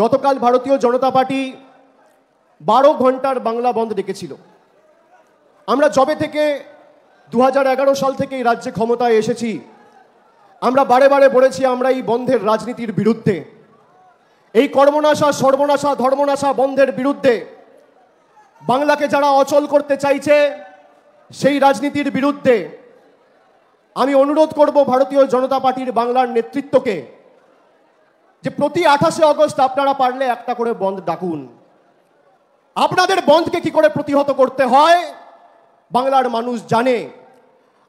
গতকাল ভারতীয় জনতা পার্টি 12 ঘন্টার বাংলা বন্ধ ডেকেছিল। আমরা যবে থেকে 2011 সাল থেকে এই রাজ্যে ক্ষমতায় এসেছি, আমরা বারে বারে বলেছি আমরা এই বন্ধের রাজনীতির বিরুদ্ধে, এই কর্মনাশা সর্বনাশা ধর্মনাশা বন্ধের বিরুদ্ধে, বাংলাকে যারা অচল করতে চাইছে সেই রাজনীতির বিরুদ্ধে। আমি অনুরোধ করব ভারতীয় জনতা পার্টির বাংলার নেতৃত্বকে যে প্রতি 28শে অগস্ট আপনারা পারলে একটা করে বন্ধ ডাকুন। আপনাদের বন্ধকে কি করে প্রতিহত করতে হয় বাংলার মানুষ জানে।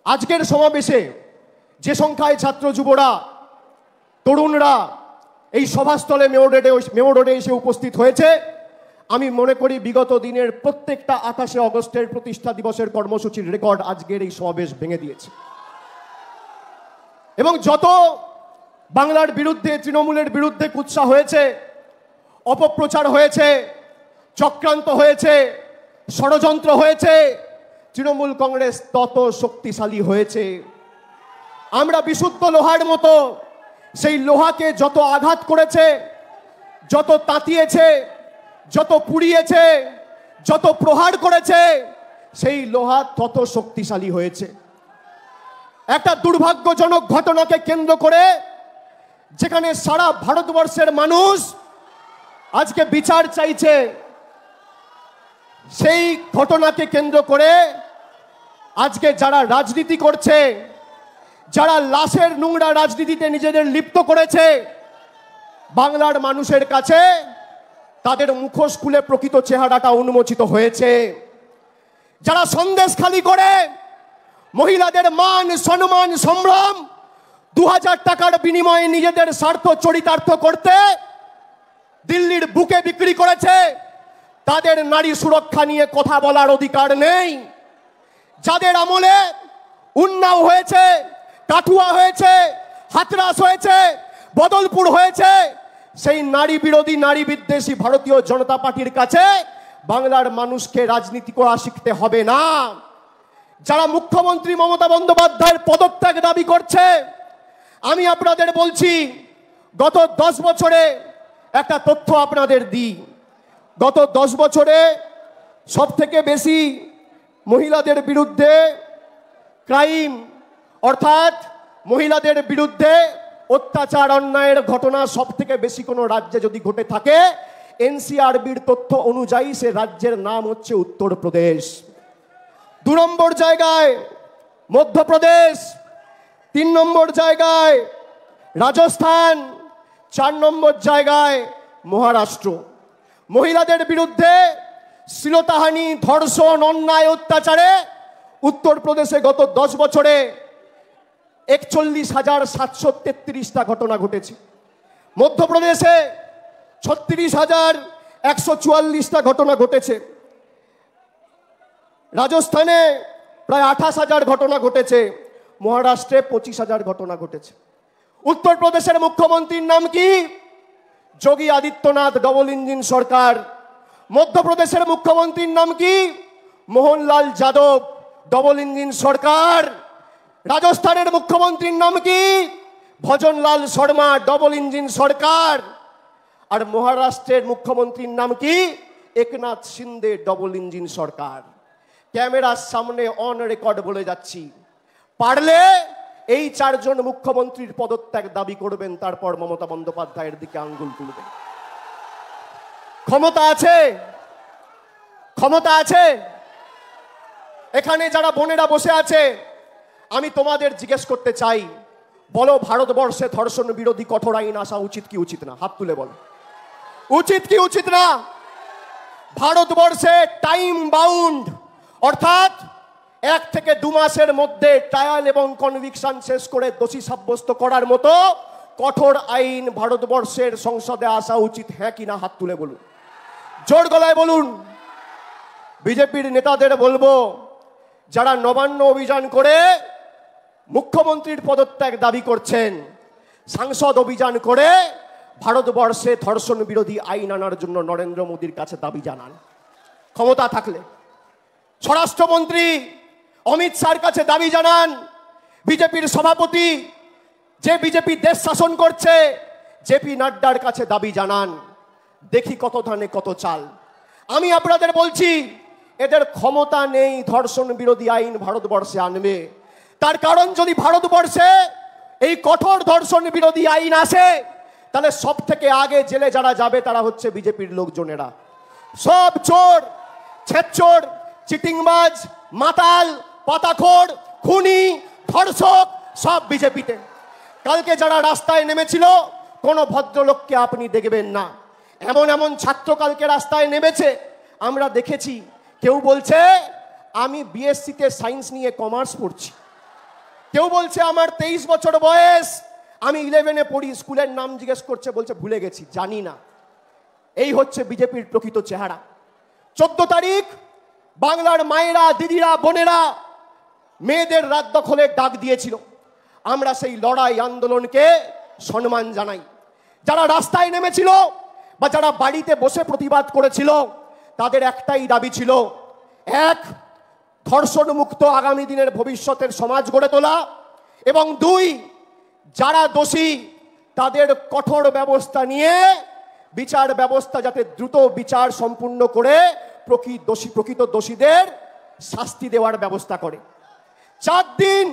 আজকের সমাবেশে যে সংখ্যায় ছাত্র যুবরা তরুণরা এই সভাস্থলে মেয়র রোডে এসে উপস্থিত হয়েছে, আমি মনে করি বিগত দিনের প্রত্যেকটা 28শে অগস্টের প্রতিষ্ঠা দিবসের কর্মসূচির রেকর্ড আজকের এই সমাবেশ ভেঙে দিয়েছে। এবং যত বাংলার বিরুদ্ধে তৃণমূলের বিরুদ্ধে কুৎসা হয়েছে, অপপ্রচার হয়েছে, চক্রান্ত হয়েছে, ষড়যন্ত্র হয়েছে, তৃণমূল কংগ্রেস তত শক্তিশালী হয়েছে। আমরা বিশুদ্ধ লোহার মতো সেই লোহাকে যত আঘাত করেছে, যত তাতিয়েছে, যত পুড়িয়েছে, যত প্রহার করেছে, সেই লোহা তত শক্তিশালী হয়েছে। একটা দুর্ভাগ্যজনক ঘটনাকে কেন্দ্র করে যেখানে সারা ভারতবর্ষের মানুষ আজকে বিচার চাইছে, সেই ঘটনাকে কেন্দ্র করে আজকে যারা রাজনীতি করছে, যারা লাশের নোংরা রাজনীতিতে নিজেদের লিপ্ত করেছে, বাংলার মানুষের কাছে তাদের মুখোশ খুলে প্রকৃত চেহারাটা উন্মোচিত হয়েছে। যারা সন্দেশখালি করে মহিলাদের মান সম্মান সম্ভ্রম 2000 টাকার বিনিময়ে নিজেদের স্বার্থ চরিতার্থ করতে দিল্লির বুকে বিক্রি করেছে, তাদের নারী সুরক্ষা নিয়ে কথা বলার অধিকার নেই। যাদের আমলে উন্নাও হয়েছে, কাঠুয়া হয়েছে, হাতরাস হয়েছে, বদলপুর হয়েছে, সেই নারী বিরোধী নারী বিদ্বেষী ভারতীয় জনতা পার্টির কাছে বাংলার মানুষকে রাজনীতি করা শিখতে হবে না। যারা মুখ্যমন্ত্রী মমতা বন্দ্যোপাধ্যায়ের পদত্যাগ দাবি করছে, আমি আপনাদের বলছি গত 10 বছরে একটা তথ্য আপনাদের দিই। গত 10 বছরে সব থেকে বেশি মহিলাদের বিরুদ্ধে ক্রাইম, অর্থাৎ মহিলাদের বিরুদ্ধে অত্যাচার অন্যায়ের ঘটনা সব থেকে বেশি কোনো রাজ্যে যদি ঘটে থাকে, এনসিআরবির তথ্য অনুযায়ী সে রাজ্যের নাম হচ্ছে উত্তরপ্রদেশ। 2 নম্বর জায়গায় মধ্যপ্রদেশ, 3 নম্বর জায়গায় রাজস্থান, 4 নম্বর জায়গায় মহারাষ্ট্র। মহিলাদের বিরুদ্ধে শ্লীলতাহানি, ধর্ষণ, অন্যায়, অত্যাচারে উত্তরপ্রদেশে গত 10 বছরে 41,733টা ঘটনা ঘটেছে। মধ্যপ্রদেশে 36,144টা ঘটনা ঘটেছে। রাজস্থানে প্রায় 28,000 ঘটনা ঘটেছে। মহারাষ্ট্রে 25,000 ঘটনা ঘটেছে। উত্তরপ্রদেশের মুখ্যমন্ত্রীর নাম কি? যোগী আদিত্যনাথ, ডবল ইঞ্জিন সরকার। মধ্যপ্রদেশের মুখ্যমন্ত্রীর নাম কি? মোহনলাল যাদব, ডবল ইঞ্জিন সরকার। রাজস্থানের মুখ্যমন্ত্রীর নাম কি? ভজনলাল শর্মা, ডবল ইঞ্জিন সরকার। আর মহারাষ্ট্রের মুখ্যমন্ত্রীর নাম কি? একনাথ শিন্দে, ডবল ইঞ্জিন সরকার। ক্যামেরার সামনে অন রেকর্ড বলে যাচ্ছি, পারলে এই 4 জন মুখ্যমন্ত্রীর পদত্যাগ দাবি করবেন, তারপর মমতা বন্দ্যোপাধ্যায়ের দিকে আঙ্গুল তুলবেন। ক্ষমতা আছে, ক্ষমতা আছে। এখানে যারা বোনেরা বসে আছে, আমি তোমাদের জিজ্ঞেস করতে চাই, বলো ভারতবর্ষে ধর্ষণ বিরোধী কঠোর আইন আসা উচিত কি উচিত না? হাত তুলে বলো, উচিত কি উচিত না? ভারতবর্ষে টাইম বাউন্ড, অর্থাৎ 1 থেকে 2 মাসের মধ্যে ট্রায়াল এবং কনভিকশন শেষ করে দোষী সাব্যস্ত করার মতো কঠোর আইন ভারতবর্ষের সংসদে আসা উচিত, হ্যাঁ কি না? হাত তুলে বলুন, জোর গলায় বলুন। বিজেপির নেতাদের বলবো, যারা নবান্ন অভিযান করে মুখ্যমন্ত্রীর পদত্যাগ দাবি করছেন, সাংসদ অভিযান করে ভারতবর্ষে ধর্ষণ বিরোধী আইন আনার জন্য নরেন্দ্র মোদীর কাছে দাবি জানান। ক্ষমতা থাকলে স্বরাষ্ট্রমন্ত্রী অমিত শাহর কাছে দাবি জানান। বিজেপির সভাপতি, যে বিজেপি দেশ শাসন করছে, জেপি নাড্ডার কাছে দাবি জানান। দেখি কত ধানে কত চাল। আমি আপনাদের বলছি, এদের ক্ষমতা নেই ধর্ষণ বিরোধী আইন ভারতবর্ষে আনবে। তার কারণ, যদি ভারতবর্ষে এই কঠোর ধর্ষণ বিরোধী আইন আসে, তাহলে সব থেকে আগে জেলে যারা যাবে তারা হচ্ছে বিজেপির লোকজনেরা। সব চোর, ছেচ্চোর, চিটিংবাজ, মাতাল, পাতাখোর, খুনি, ধর্ষক সব বিজেপিতে। কালকে যারা রাস্তায় নেমেছিল, কোনো ভদ্রলোককে আপনি দেখবেন না। এমন এমন ছাত্র কালকে রাস্তায় নেমেছে, আমরা দেখেছি। কেউ বলছে আমি বিএসসিতে সায়েন্স নিয়ে কমার্স পড়ছি, কেউ বলছে আমার 23 বছর বয়স, আমি 11-এ পড়ি, স্কুলের নাম জিজ্ঞেস করছে, বলছে ভুলে গেছি, জানি না। এই হচ্ছে বিজেপির প্রকৃত চেহারা। 14 তারিখ বাংলার মায়েরা, দিদিরা, বোনেরা মেয়েদের রাত দখলের ডাক দিয়েছিল। আমরা সেই লড়াই আন্দোলনকে সম্মান জানাই। যারা রাস্তায় নেমেছিল বা যারা বাড়িতে বসে প্রতিবাদ করেছিল, তাদের একটাই দাবি ছিল, এক, ধর্ষণ মুক্ত আগামী দিনের ভবিষ্যতের সমাজ গড়ে তোলা, এবং 2, যারা দোষী তাদের কঠোর ব্যবস্থা নিয়ে বিচার ব্যবস্থা যাতে দ্রুত বিচার সম্পূর্ণ করে প্রকৃত দোষীদের শাস্তি দেওয়ার ব্যবস্থা করে। 4 দিন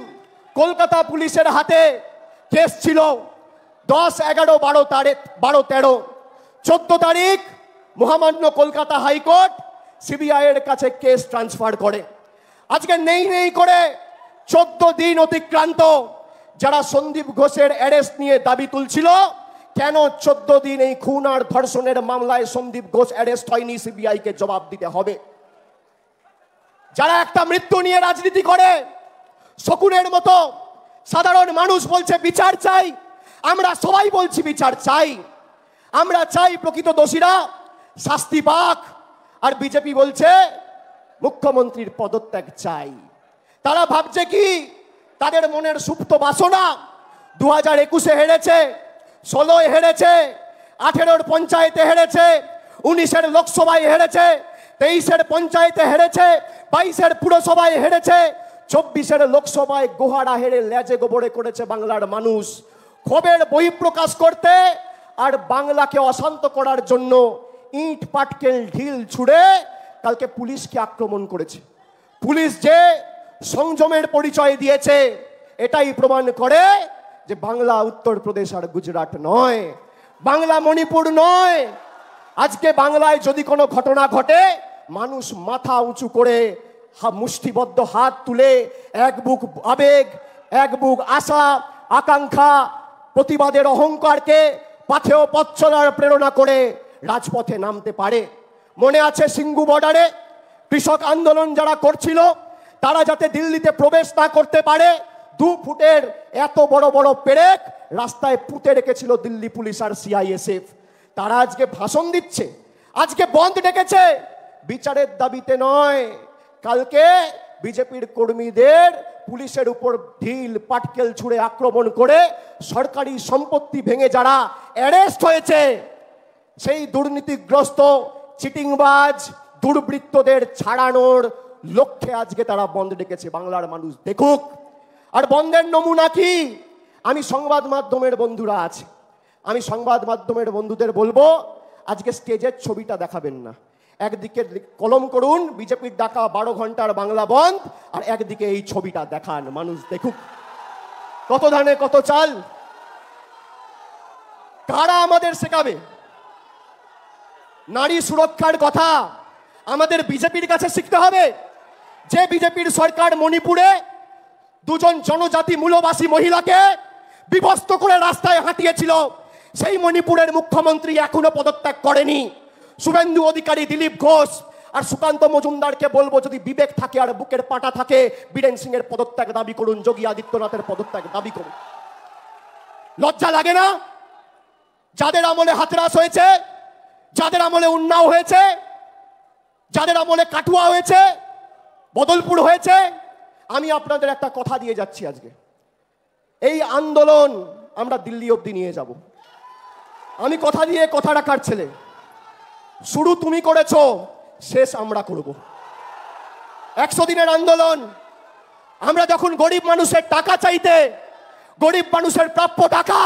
কলকাতা পুলিশের হাতে কেস ছিল, 10, 11, 12, 13। 14 তারিখ মহামান্য কলকাতা হাইকোর্ট সিবিআই এর কাছে কেস ট্রান্সফার করে। আজকে নেই করে 14 দিন অতিক্রান্ত। যারা সন্দীপ ঘোষের অ্যারেস্ট নিয়ে দাবি তুলছিল, কেন 14 দিন এই খুন আর ধর্ষণের মামলায় সন্দীপ ঘোষ অ্যারেস্ট হয়নি, সিবিআই কে জবাব দিতে হবে। যারা একটা মৃত্যু নিয়ে রাজনীতি করে, শকুনের মতো সাধারণ মানুষ বলছে বিচার চাই, আমরা সবাই বলছি বিচার চাই, আমরা চাই প্রকৃত দোষীরা শাস্তি পাক, আর বিজেপি বলছে মুখ্যমন্ত্রীর পদত্যাগ চাই। তারা ভাবছে কি, তাদের মনের সুপ্ত বাসনা 2021-এ হেরেছে, 16-এ হেরেছে, 18-এর পঞ্চায়েতে হেরেছে, 19-এর লোকসভায় হেরেছে, 23-এর পঞ্চায়েতে হেরেছে, 22-এর পুরসভায় হেরেছে, 24-এর লোকসভায় গোহারা হেরে লেজে গোবরে করেছে বাংলার মানুষ। ক্ষোভের বহিঃপ্রকাশ করতে আর বাংলাকে অশান্ত করার জন্য ইট পাটকেল ঢিল ছুড়ে কালকে পুলিশকে আক্রমণ করেছে। পুলিশ যে সংযমের পরিচয় দিয়েছে, এটাই প্রমাণ করে যে বাংলা উত্তরপ্রদেশ আর গুজরাট নয়, বাংলা মণিপুর নয়। আজকে বাংলায় যদি কোনো ঘটনা ঘটে, মানুষ মাথা উঁচু করে মুষ্টিবদ্ধ হাত তুলে এক বুক আবেগ, এক বুক আশা, আকাঙ্ক্ষা, প্রতিবাদের অহংকারকে পাথেয় পথ চলার প্রেরণা করে রাজপথে নামতে পারে। মনে আছে সিঙ্গু বর্ডারে কৃষক আন্দোলন যারা করছিল, তারা যাতে দিল্লিতে প্রবেশ না করতে পারে, 2 ফুটের এত বড় বড় পেরেক রাস্তায় পুঁতে রেখেছিল দিল্লি পুলিশ আর সিআইএসএফ। তারা আজকে ভাষণ দিচ্ছে, আজকে বন্ধ ডেকেছে, বিচারের দাবিতে নয়। কালকে বিজেপির কর্মীদের পুলিশের উপর ঢিল পাটকেল ছুড়ে আক্রমণ করে সরকারি সম্পত্তি ভেঙে যারা অ্যারেস্ট হয়েছে, সেই দুর্নীতিগ্রস্ত চিটিংবাজ দুর্বৃত্তদের ছাড়ানোর লক্ষ্যে আজকে তারা বন্ধ ডেকেছে। বাংলার মানুষ দেখুক। আর বন্ধের নমুনা কি? আমি সংবাদ মাধ্যমের বন্ধুরা আছে, আমি সংবাদ মাধ্যমের বন্ধুদের বলবো, আজকে স্টেজের ছবিটা দেখাবেন না। একদিকে কলম করুন বিজেপির ডাকা 12 ঘন্টার বাংলা বন্ধ, আর একদিকে এই ছবিটা দেখান, মানুষ দেখুক কত ধানে কত চাল। কারা আমাদের শেখাবে নারী সুরক্ষার কথা? আমাদের বিজেপির কাছে শিখতে হবে। যে বিজেপির সরকার মণিপুরে 2 জন জনজাতি মূলবাসী মহিলাকে বিভক্ত করে রাস্তায় হাঁটিয়েছিল, সেই মণিপুরের মুখ্যমন্ত্রী এখনো পদত্যাগ করেনি। শুভেন্দু অধিকারী, দিলীপ ঘোষ আর সুকান্ত মজুমদারকে বলবো, যদি বিবেক থাকে আর বুকের পাটা থাকে, বীরেন সিং এর পদত্যাগ দাবি করুন, যোগী আদিত্যনাথের পদত্যাগ দাবি করুন। লজ্জা লাগে না? যাদের আমলে হাতরাস হয়েছে, যাদের আমলে উন্নাও হয়েছে, যাদের আমলে কাটুয়া হয়েছে, বদলপুর হয়েছে, আমি আপনাদের একটা কথা দিয়ে যাচ্ছি, আজকে এই আন্দোলন আমরা দিল্লি অবধি নিয়ে যাব। আমি কথা দিয়ে কথা রাখার ছেলে। শুরু তুমি করেছো, শেষ আমরা করব। 100 দিনের আন্দোলন। আমরা যখন গরিব মানুষের টাকা চাইতে, গরিব মানুষের প্রাপ্য টাকা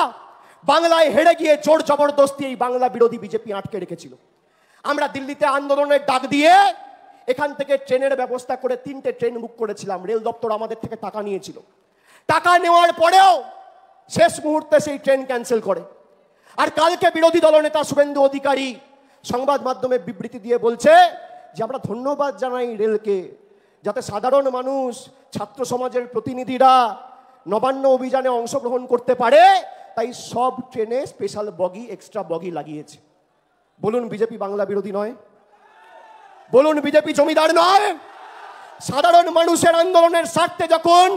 বাংলায় হেরে গিয়ে জোর জবরদস্তি এই বাংলা বিরোধী বিজেপি আটকে রেখেছিল। আমরা দিল্লিতে আন্দোলনের ডাক দিয়ে এখান থেকে ট্রেনের ব্যবস্থা করে 3টে ট্রেন বুক করেছিলাম। রেল দপ্তর আমাদের থেকে টাকা নিয়েছিল। টাকা নেওয়ার পরেও শেষ মুহূর্তে সেই ট্রেন ক্যান্সেল করে। আর কালকে বিরোধী দলনেতা শুভেন্দু অধিকারী সংবাদ মাধ্যমে বিবৃতি দিয়ে বলছে যে আমরা ধন্যবাদ জানাই রেলকে, যাতে সাধারণ মানুষ, ছাত্র সমাজের প্রতিনিধিরা নবান্ন অভিযানে অংশগ্রহণ করতে পারে, তাই সব ট্রেনে স্পেশাল বগি, এক্সট্রা বগি লাগিয়েছে। বলুন বিজেপি বাংলা বিরোধী নয়? বলুন বিজেপি জমিদার নয়? সাধারণ মানুষের আন্দোলনের স্বার্থে যখন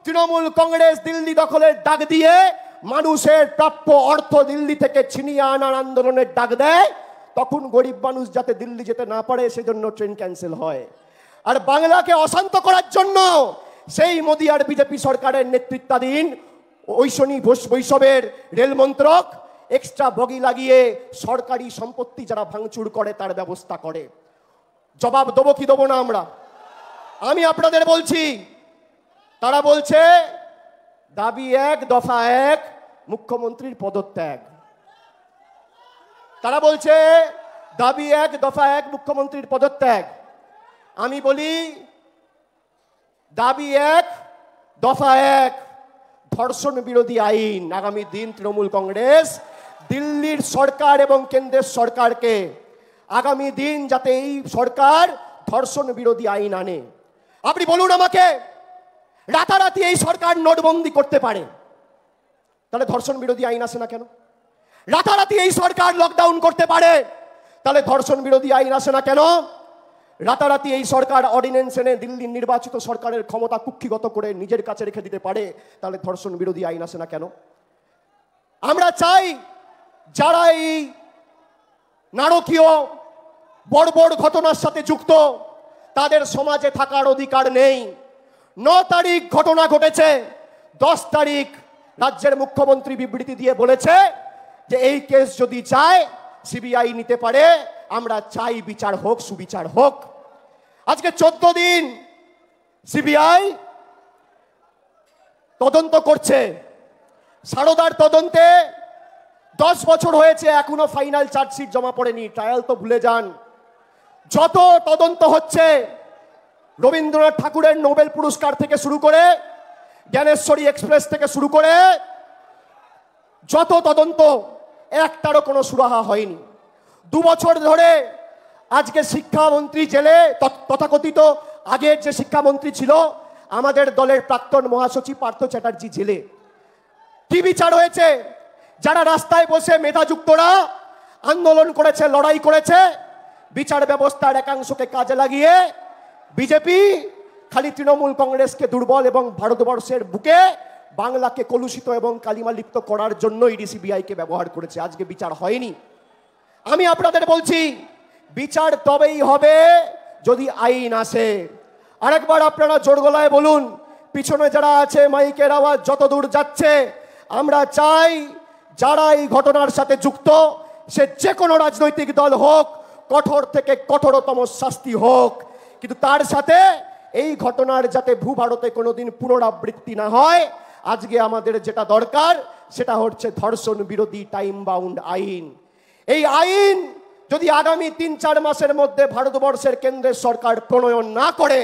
তৃণমূল কংগ্রেস দিল্লি দখলের ডাক দিয়ে মানুষের প্রাপ্য অর্থ দিল্লি থেকে ছিনিয়ে আনার আন্দোলনের ডাক দেয়, তখন গরিব মানুষ যাতে দিল্লি যেতে না পারে সেজন্য ট্রেন ক্যান্সেল হয়। আর বাংলাকে অশান্ত করার জন্য সেই মোদী আর বিজেপি সরকারের নেতৃত্বাধীন ঐশনী বৈষবের রেল মন্ত্রক এক্সট্রা বগি লাগিয়ে সরকারি সম্পত্তি যারা ভাঙচুর করে তার ব্যবস্থা করে। জবাব দেবো কি দেবো না আমরা? আমি আপনাদের বলছি, তারা বলছে দাবি 1 দফা 1 মুখ্যমন্ত্রীর পদত্যাগ। তারা বলছে দাবি 1 দফা 1 মুখ্যমন্ত্রীর পদত্যাগ। আমি বলি দাবি 1 দফা 1 ধর্ষণ বিরোধী আইন। আগামী দিন তৃণমূল কংগ্রেস দিল্লির সরকার এবং কেন্দ্রের সরকারকে আগামী দিন যাতে এই সরকার ধর্ষণ বিরোধী আইন আনে। আপনি বলুন আমাকে, রাতারাতি এই সরকার নোটবন্দি করতে পারে, তাহলে ধর্ষণ বিরোধী আইন আসে না কেন? রাতারাতি এই সরকার লকডাউন করতে পারে, তাহলে ধর্ষণ বিরোধী আইন আসে না কেন? রাতারাতি এই সরকার অর্ডিন্যান্স এনে দিল্লির নির্বাচিত সরকারের ক্ষমতা কুক্ষিগত করে নিজের কাছে রেখে দিতে পারে, তাহলে ধর্ষণ বিরোধী আইন আসে না কেন? আমরা চাই যারা এই নারকীয় বর্বর ঘটনার সাথে যুক্ত তাদের সমাজে থাকার অধিকার নেই। 9 তারিখ ঘটনা ঘটেছে, 10 তারিখ রাজ্যের মুখ্যমন্ত্রী বিবৃতি দিয়ে বলেছে যে এই কেস যদি চায় সিবিআই নিতে পারে। আমরা চাই বিচার হোক, সুবিচার হোক। আজকে 14 দিন সিবিআই তদন্ত করছে। সারদার তদন্তে 10 বছর হয়েছে, এখনো ফাইনাল চার্জশিট জমা পড়েনি। ট্রায়াল তো ভুলে যান। যত তদন্ত হচ্ছে, রবীন্দ্রনাথ ঠাকুরের নোবেল পুরস্কার থেকে শুরু করে জ্ঞানেশ্বরী এক্সপ্রেস থেকে শুরু করে যত তদন্ত, একটারও কোনো সুরাহা হয়নি। 2 বছর ধরে আজকে শিক্ষামন্ত্রী জেলে, তথাকথিত আগের যে শিক্ষামন্ত্রী ছিল আমাদের দলের প্রাক্তন মহাসচিব পার্থ চ্যাটার্জি জেলে। কি বিচার হয়েছে? যারা রাস্তায় বসে মেধাযুক্তরা আন্দোলন করেছে, লড়াই করেছে, বিচার ব্যবস্থার একাংশকে কাজে লাগিয়ে বিজেপি খালি তৃণমূল কংগ্রেসকে দুর্বল এবং ভারতবর্ষের বুকে বাংলাকে কলুষিত এবং কালিমালিপ্ত করার জন্য ইডি সিবিআইকে ব্যবহার করেছে। আজকে বিচার হয়নি। আমি আপনাদের বলছি বিচার তবেই হবে যদি আইন আসে। আরেকবার আপনারা জোর গলায় বলুন, পিছনে যারা আছে মাইকের আওয়াজ যত দূর যাচ্ছে, আমরা চাই যারা এই ঘটনার সাথে যুক্ত সে যে কোনো রাজনৈতিক দল হোক, কঠোর থেকে কঠোরতম শাস্তি হোক। কিন্তু তার সাথে এই ঘটনার যাতে ভূভারতে কোনোদিন পুনরাবৃত্তি না হয়, আজকে আমাদের যেটা দরকার সেটা হচ্ছে ধর্ষণ বিরোধী টাইম বাউন্ড আইন। এই আইন যদি আগামী 3-4 মাসের মধ্যে ভারতবর্ষের কেন্দ্রের সরকার প্রণয়ন না করে,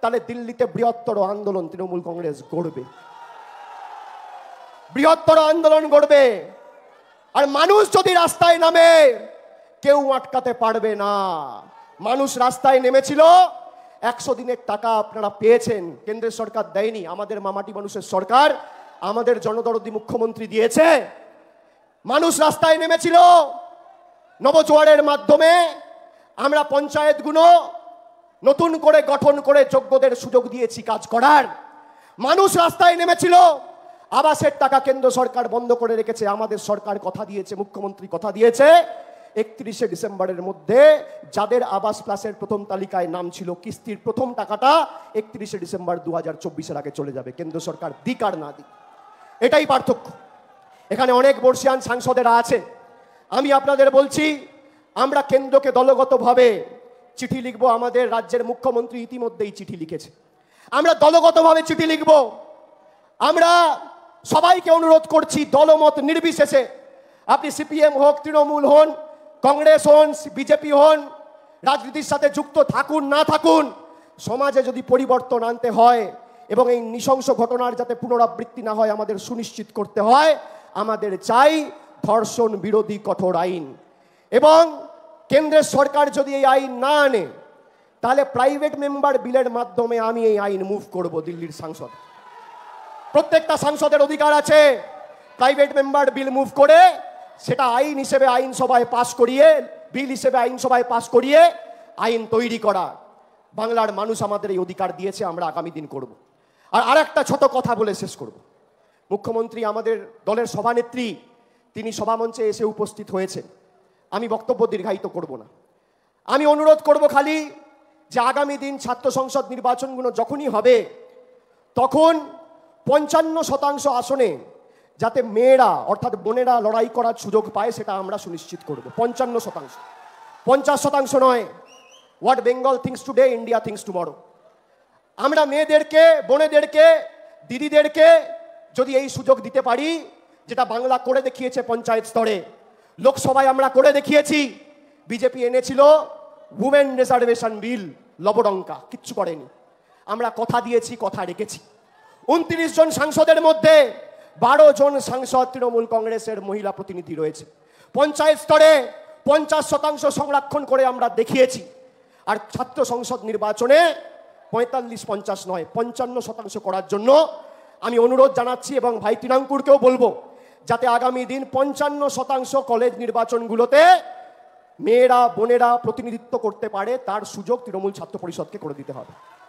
তাহলে দিল্লিতে বৃহত্তর আন্দোলন তৃণমূল কংগ্রেস গড়বে, বৃহত্তর আন্দোলন গড়বে। আর মানুষ যদি রাস্তায় নামে, কেউ আটকাতে পারবে না। মানুষ রাস্তায় নেমেছিল, 100 দিনের টাকা আপনারা পেয়েছেন, কেন্দ্রের সরকার দেয়নি, আমাদের মামাটি মানুষের সরকার, আমাদের জনদরদি মুখ্যমন্ত্রী দিয়েছে। মানুষ রাস্তায় নেমেছিল, নবজোয়ারের মাধ্যমে আমরা পঞ্চায়েতগুলো নতুন করে গঠন করে যোগ্যদের সুযোগ দিয়েছি কাজ করার। মানুষ রাস্তায় নেমেছিল, আবাসের টাকা কেন্দ্র সরকার বন্ধ করে রেখেছে, আমাদের সরকার কথা দিয়েছে, মুখ্যমন্ত্রী কথা দিয়েছে 31শে ডিসেম্বরের মধ্যে যাদের আবাস প্লাসের প্রথম তালিকায় নাম ছিল, কিস্তির প্রথম টাকাটা 31শে ডিসেম্বর 2024-এর আগে চলে যাবে, কেন্দ্র সরকার দিক আর না দিক। এটাই পার্থক্য। এখানে অনেক বর্ষিয়ান সাংসদেরা আছে। আমি আপনাদের বলছি, আমরা কেন্দ্রকে দলগতভাবে চিঠি লিখব। আমাদের রাজ্যের মুখ্যমন্ত্রী ইতিমধ্যেই চিঠি লিখেছে। আমরা দলগতভাবে চিঠি লিখব। আমরা সবাইকে অনুরোধ করছি, দলমত নির্বিশেষে, আপনি সিপিএম হোক, তৃণমূল হন, কংগ্রেস হন, বিজেপি হন, রাজনীতির সাথে যুক্ত থাকুন না থাকুন, সমাজে যদি পরিবর্তন আনতে হয় এবং এই নৃশংস ঘটনার যাতে পুনরাবৃত্তি না হয় আমাদের সুনিশ্চিত করতে হয়, আমাদের চাই ধর্ষণ বিরোধী কঠোর আইন। এবং কেন্দ্রের সরকার যদি এই আইন না আনে, তাহলে প্রাইভেট মেম্বার বিলের মাধ্যমে আমি এই আইন মুভ করব দিল্লির সাংসদ। প্রত্যেকটা সাংসদের অধিকার আছে প্রাইভেট মেম্বার বিল মুভ করে সেটা আইন হিসেবে আইনসভায় পাস করিয়ে, বিল হিসেবে আইনসভায় পাস করিয়ে আইন তৈরি করা। বাংলার মানুষ আমাদের এই অধিকার দিয়েছে, আমরা আগামী দিন করব। আর আরেকটা ছোট কথা বলে শেষ করব। মুখ্যমন্ত্রী, আমাদের দলের সভানেত্রী, তিনি সভামঞ্চে এসে উপস্থিত হয়েছেন। আমি বক্তব্য দীর্ঘায়িত করব না। আমি অনুরোধ করব খালি যে আগামী দিন ছাত্র সংসদ নির্বাচনগুলো যখনই হবে, তখন 55% আসনে যাতে মেয়েরা অর্থাৎ বোনেরা লড়াই করার সুযোগ পায়, সেটা আমরা সুনিশ্চিত করব। 55%, 50% নয়। What Bengal things today, India things tomorrow. আমরা মেয়েদেরকে, বোনেদেরকে, দিদিদেরকে যদি এই সুযোগ দিতে পারি, যেটা বাংলা করে দেখিয়েছে পঞ্চায়েত স্তরে, লোকসভায় আমরা করে দেখিয়েছি। বিজেপি এনেছিল উমেন রিজার্ভেশন বিল, লবডঙ্কা, কিচ্ছু করেনি। আমরা কথা দিয়েছি, কথা রেখেছি। 29 জন সাংসদের মধ্যে 12 জন সাংসদ তৃণমূল কংগ্রেসের মহিলা প্রতিনিধি রয়েছে। পঞ্চায়েত স্তরে 50% সংরক্ষণ করে আমরা দেখিয়েছি। আর ছাত্র সংসদ নির্বাচনে 45-50 নয়, 55% করার জন্য আমি অনুরোধ জানাচ্ছি এবং ভাই তৃণাঙ্কুরকেও বলবো যাতে আগামী দিন 55% কলেজ নির্বাচনগুলোতে মেয়েরা, বোনেরা প্রতিনিধিত্ব করতে পারে, তার সুযোগ তৃণমূল ছাত্র পরিষদকে করে দিতে হবে।